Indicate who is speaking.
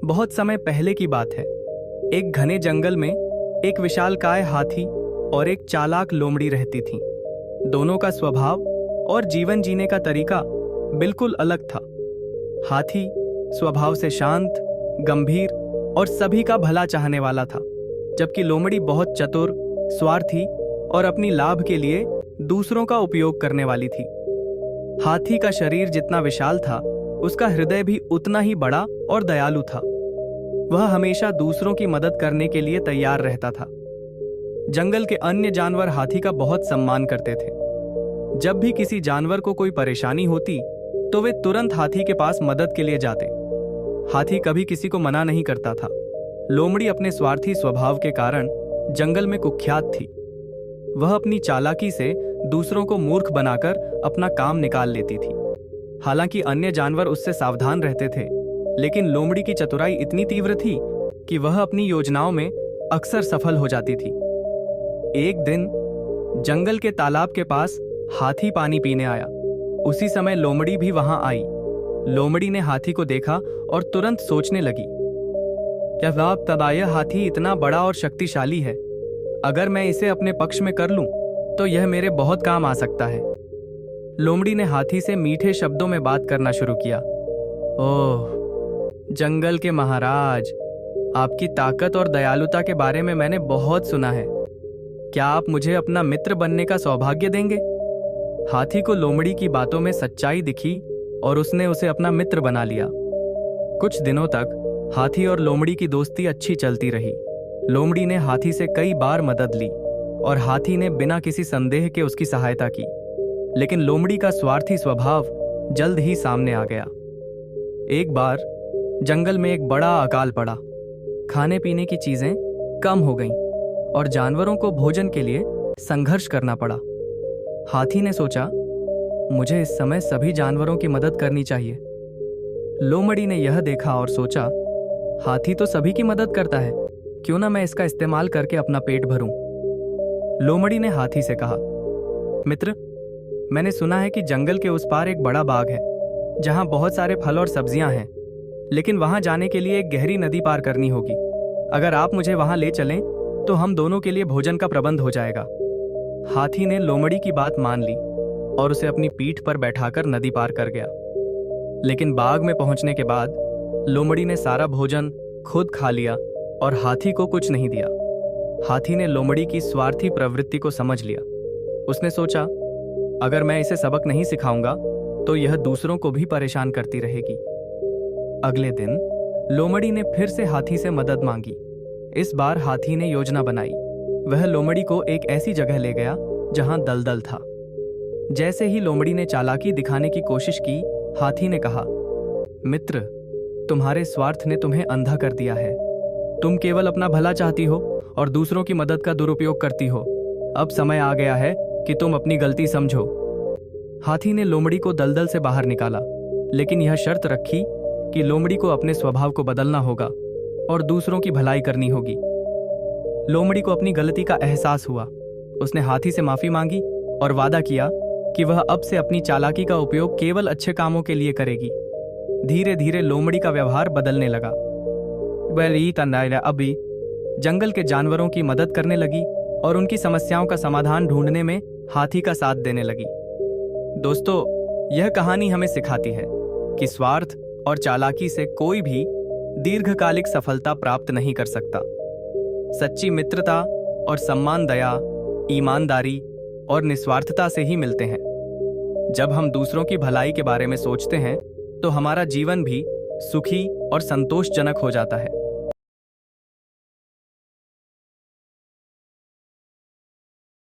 Speaker 1: बहुत समय पहले की बात है। एक घने जंगल में एक विशालकाय हाथी और एक चालाक लोमड़ी रहती थीं। दोनों का स्वभाव और जीवन जीने का तरीका बिल्कुल अलग था। हाथी स्वभाव से शांत, गंभीर और सभी का भला चाहने वाला था, जबकि लोमड़ी बहुत चतुर, स्वार्थी और अपनी लाभ के लिए दूसरों का उपयोग करने वाली थी। हाथी का शरीर जितना विशाल था, उसका हृदय भी उतना ही बड़ा और दयालु था। वह हमेशा दूसरों की मदद करने के लिए तैयार रहता था। जंगल के अन्य जानवर हाथी का बहुत सम्मान करते थे। जब भी किसी जानवर को कोई परेशानी होती तो वे तुरंत हाथी के पास मदद के लिए जाते। हाथी कभी किसी को मना नहीं करता था। लोमड़ी अपने स्वार्थी स्वभाव के कारण जंगल में कुख्यात थी। वह अपनी चालाकी से दूसरों को मूर्ख बनाकर अपना काम निकाल लेती थी। हालांकि अन्य जानवर उससे सावधान रहते थे, लेकिन लोमड़ी की चतुराई इतनी तीव्र थी कि वह अपनी योजनाओं में अक्सर सफल हो जाती थी। एक दिन जंगल के तालाब के पास हाथी पानी पीने आया। उसी समय लोमड़ी भी वहां आई। लोमड़ी ने हाथी को देखा और तुरंत सोचने लगी, क्या तब यह हाथी इतना बड़ा और शक्तिशाली है। अगर मैं इसे अपने पक्ष में कर लूं तो यह मेरे बहुत काम आ सकता है। लोमड़ी ने हाथी से मीठे शब्दों में बात करना शुरू किया। ओह जंगल के महाराज, आपकी ताकत और दयालुता के बारे में मैंने बहुत सुना है। क्या आप मुझे अपना मित्र बनने का सौभाग्य देंगे? हाथी को लोमड़ी की बातों में सच्चाई दिखी और उसने उसे अपना मित्र बना लिया। कुछ दिनों तक हाथी और लोमड़ी की दोस्ती अच्छी चलती रही। लोमड़ी ने हाथी से कई बार मदद ली और हाथी ने बिना किसी संदेह के उसकी सहायता की। लेकिन लोमड़ी का स्वार्थी स्वभाव जल्द ही सामने आ गया। एक बार जंगल में एक बड़ा अकाल पड़ा। खाने पीने की चीजें कम हो गईं और जानवरों को भोजन के लिए संघर्ष करना पड़ा। हाथी ने सोचा, मुझे इस समय सभी जानवरों की मदद करनी चाहिए। लोमड़ी ने यह देखा और सोचा, हाथी तो सभी की मदद करता है, क्यों ना मैं इसका इस्तेमाल करके अपना पेट भरूं। लोमड़ी ने हाथी से कहा, मित्र, मैंने सुना है कि जंगल के उस पार एक बड़ा बाग है जहां बहुत सारे फल और सब्जियां हैं, लेकिन वहां जाने के लिए एक गहरी नदी पार करनी होगी। अगर आप मुझे वहां ले चलें तो हम दोनों के लिए भोजन का प्रबंध हो जाएगा। हाथी ने लोमड़ी की बात मान ली और उसे अपनी पीठ पर बैठाकर नदी पार कर गया। लेकिन बाग में पहुंचने के बाद लोमड़ी ने सारा भोजन खुद खा लिया और हाथी को कुछ नहीं दिया। हाथी ने लोमड़ी की स्वार्थी प्रवृत्ति को समझ लिया। उसने सोचा, अगर मैं इसे सबक नहीं सिखाऊंगा तो यह दूसरों को भी परेशान करती रहेगी। अगले दिन लोमड़ी ने फिर से हाथी से मदद मांगी। इस बार हाथी ने योजना बनाई। वह लोमड़ी को एक ऐसी जगह ले गया जहां दलदल था। जैसे ही लोमड़ी ने चालाकी दिखाने की कोशिश की, हाथी ने कहा, मित्र, तुम्हारे स्वार्थ ने तुम्हें अंधा कर दिया है। तुम केवल अपना भला चाहती हो और दूसरों की मदद का दुरुपयोग करती हो। अब समय आ गया है कि तुम अपनी गलती समझो। हाथी ने लोमड़ी को दलदल से बाहर निकाला, लेकिन यह शर्त रखी कि लोमड़ी को अपने स्वभाव को बदलना होगा और दूसरों की भलाई करनी होगी। लोमड़ी को अपनी गलती का एहसास हुआ। उसने हाथी से माफी मांगी और वादा किया कि वह अब से अपनी चालाकी का उपयोग केवल अच्छे कामों के लिए करेगी। धीरे धीरे लोमड़ी का व्यवहार बदलने लगा। वह अभी जंगल के जानवरों की मदद करने लगी और उनकी समस्याओं का समाधान ढूंढने में हाथी का साथ देने लगी। दोस्तों, यह कहानी हमें सिखाती है कि स्वार्थ और चालाकी से कोई भी दीर्घकालिक सफलता प्राप्त नहीं कर सकता। सच्ची मित्रता और सम्मान दया, ईमानदारी और निस्वार्थता से ही मिलते हैं। जब हम दूसरों की भलाई के बारे में सोचते हैं तो हमारा जीवन भी सुखी और संतोषजनक हो जाता है।